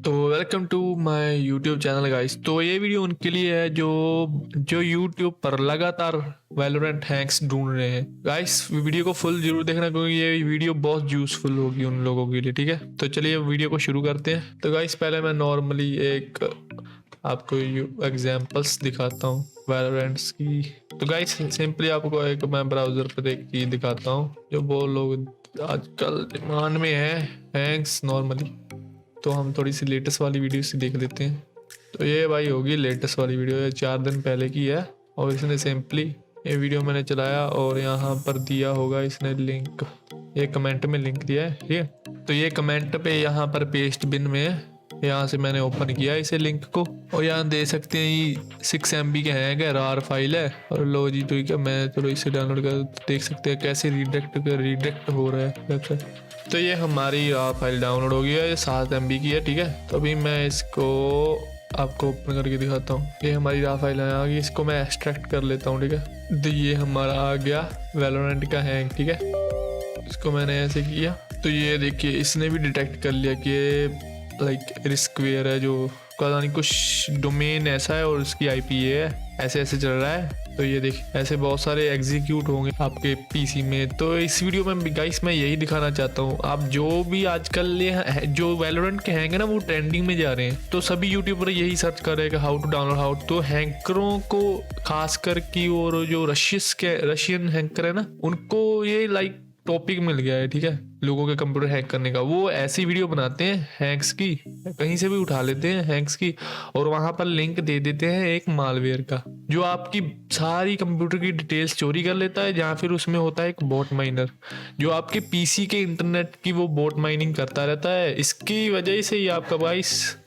तो welcome to my YouTube channel guys. तो ये वीडियो उनके लिए है जो यूट्यूब पर लगातार वैलोरेंट हैक्स ढूंढ रहे हैं। गाइस वीडियो को फुल जरूर देखना क्योंकि ये वीडियो बहुत यूजफुल होगी उन लोगों के लिए। ठीक है, तो चलिए वीडियो को शुरू करते हैं। तो गाइस पहले मैं नॉर्मली एक आपको एग्जांपल्स दिखाता हूँ वैलोरेंट्स की। तो गाइस सिंपली आपको एक मैं ब्राउजर पर एक चीज दिखाता हूँ जो वो लोग आजकल डिमांड में है, हैक्स नॉर्मली। तो हम थोड़ी सी लेटेस्ट वाली वीडियो से देख लेते हैं। तो ये भाई होगी लेटेस्ट वाली वीडियो, ये 4 दिन पहले की है और इसने सिंपली ये वीडियो मैंने चलाया और यहाँ पर दिया होगा इसने लिंक, ये कमेंट में लिंक दिया है। ठीक है, तो ये कमेंट पे यहाँ पर पेस्ट बिन में है, यहाँ से मैंने ओपन किया इसे लिंक को और यहाँ दे सकते हैं ये 6 MB के हैं, रार फाइल है। और लो जी, तो क्या मैं चलो इसे डाउनलोड कर देख सकते हैं कैसे रिडायरेक्ट हो रहा है वेबसाइट। तो ये हमारी रार फाइल डाउनलोड हो गया है, ये 7 MB की है। ठीक है, तो अभी मैं इसको आपको ओपन करके दिखाता हूँ। ये हमारी रार फाइल आ गई, इसको मैं एक्सट्रैक्ट कर लेता हूँ। ठीक है, तो ये हमारा आ गया वैलोरेंट का हैक। ठीक है, इसको मैंने ऐसे किया तो ये देखिए इसने भी डिटेक्ट कर लिया कि ये लाइक रिस्कवेयर है, जो पता नहीं कुछ डोमेन ऐसा है और उसकी IP ये है, ऐसे ऐसे चल रहा है। तो ये देखिए ऐसे बहुत सारे एग्जीक्यूट होंगे आपके PC में। तो इस वीडियो में गाइस मैं यही दिखाना चाहता हूँ, आप जो भी आजकल जो वैलोरेंट के हैंग है ना वो ट्रेंडिंग में जा रहे हैं। तो सभी यूट्यूबर यही सर्च कर रहे हैं हाउ टू डाउनलोड हाउ। तो हैकरों को खासकर की और जो रशियन हैकर है ना, उनको ये लाइक टॉपिक मिल गया है। ठीक है, लोगों के कंप्यूटर हैक करने का। वो ऐसी वीडियो बनाते हैं हैक्स की, कहीं से भी उठा लेते हैं हैक्स की और वहां पर लिंक दे देते हैं एक मालवेयर का जो आपकी सारी कंप्यूटर की डिटेल्स चोरी कर लेता है, या फिर उसमें होता है एक बॉट माइनर जो आपके PC के इंटरनेट की वो बॉट माइनिंग करता रहता है। इसकी वजह से ही आपका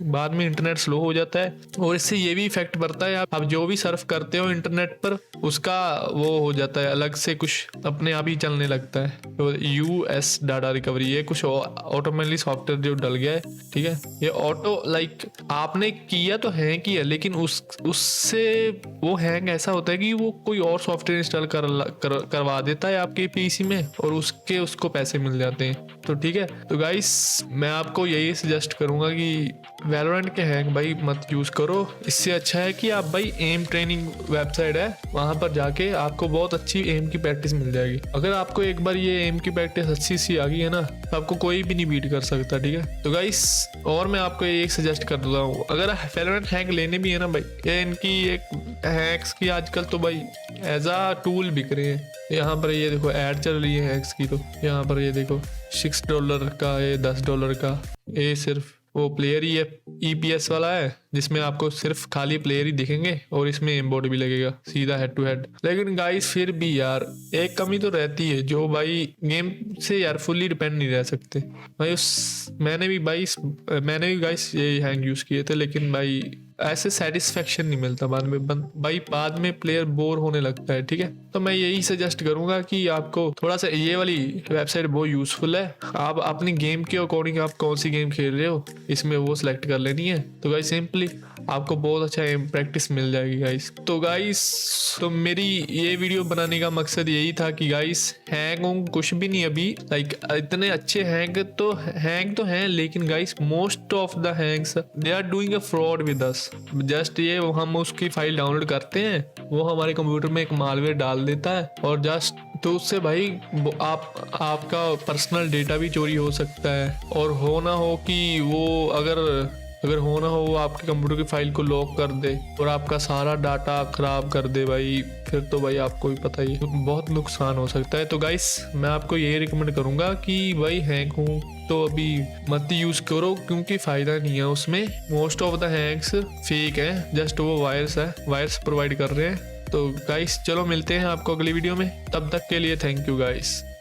बाद में इंटरनेट स्लो हो जाता है और इससे ये भी इफेक्ट पड़ता है आप जो भी सर्फ करते हो इंटरनेट पर उसका वो हो जाता है अलग से, कुछ अपने आप ही चलने लगता है। तो US डाटा रिकवरी, ये कुछ ऑटोमेटिकली सॉफ्टवेयर जो डल गया है। ठीक है, ये ऑटो लाइक आपने किया तो हैंग किया, लेकिन उससे वो हैंग ऐसा होता है कि वो कोई और सॉफ्टवेयर इंस्टॉल करवा देता है आपके PC में और उसको पैसे मिल जाते हैं। तो ठीक है, तो गाइस मैं आपको यही सजेस्ट करूंगा कि वैलोरेंट के हैंग भाई मत यूज करो। इससे अच्छा है कि आप भाई एम ट्रेनिंग वेबसाइट है, वहां पर जाके आपको बहुत अच्छी एम की प्रैक्टिस मिल जाएगी। अगर आपको एक बार ये एम की प्रैक्टिस अच्छी सी आ गई है ना, तो आपको कोई भी नहीं बीट कर सकता। ठीक है, तो गाइस और मैं आपको एक सजेस्ट कर देता हूँ, अगर वैलोरेंट हैक लेने भी है ना भाई, ये इनकी एक हैक्स की आजकल तो भाई एज आ टूल बिक रहे हैं। यहाँ पर ये देखो ऐड चल रही है हैक्स की, तो यहाँ पर ये देखो $6 का, ये $10 का, ये सिर्फ वो प्लेयर ही है EPS वाला है जिसमें आपको सिर्फ खाली प्लेयर ही दिखेंगे और इसमें एमबोर्ड भी लगेगा सीधा हेड टू हेड। लेकिन गाइस फिर भी यार एक कमी तो रहती है, जो भाई गेम से यार फुल्ली डिपेंड नहीं रह सकते भाई। मैंने भी गाइस ये हैंग यूज किए थे, लेकिन भाई ऐसे सेटिस्फेक्शन नहीं मिलता बाद में भाई, बाद में प्लेयर बोर होने लगता है। ठीक है, तो मैं यही सजेस्ट करूंगा कि आपको थोड़ा सा ये वाली वेबसाइट बहुत यूजफुल है। आप अपनी गेम के अकॉर्डिंग आप कौन सी गेम खेल रहे हो इसमें वो सिलेक्ट कर लेनी है। तो गाइस सिंपली आपको बहुत अच्छा एम प्रैक्टिस मिल जाएगी गाइस। तो गाइस तो मेरी ये वीडियो बनाने का मकसद यही था कि गाइस हैंग कुछ भी नहीं अभी, लाइक इतने अच्छे हैंग तो हैं, लेकिन guys most of the hangs they are doing a fraud with us. Just ये हम उसकी फाइल डाउनलोड करते हैं, वो हमारे कंप्यूटर में एक मालवेयर डाल देता है और जस्ट तो उससे भाई आपका पर्सनल डेटा भी चोरी हो सकता है। और हो ना हो कि वो अगर हो ना हो वो आपके कंप्यूटर की फाइल को लॉक कर दे और आपका सारा डाटा खराब कर दे भाई, फिर तो भाई आपको भी पता ही है बहुत नुकसान हो सकता है। तो गाइस मैं आपको यही रिकमेंड करूंगा कि भाई हैक हूँ तो अभी मत यूज करो क्योंकि फायदा नहीं है उसमें। Most of the hacks fake है, जस्ट वो वायरस प्रोवाइड कर रहे हैं। तो गाइस चलो मिलते हैं आपको अगली वीडियो में, तब तक के लिए थैंक यू गाइस।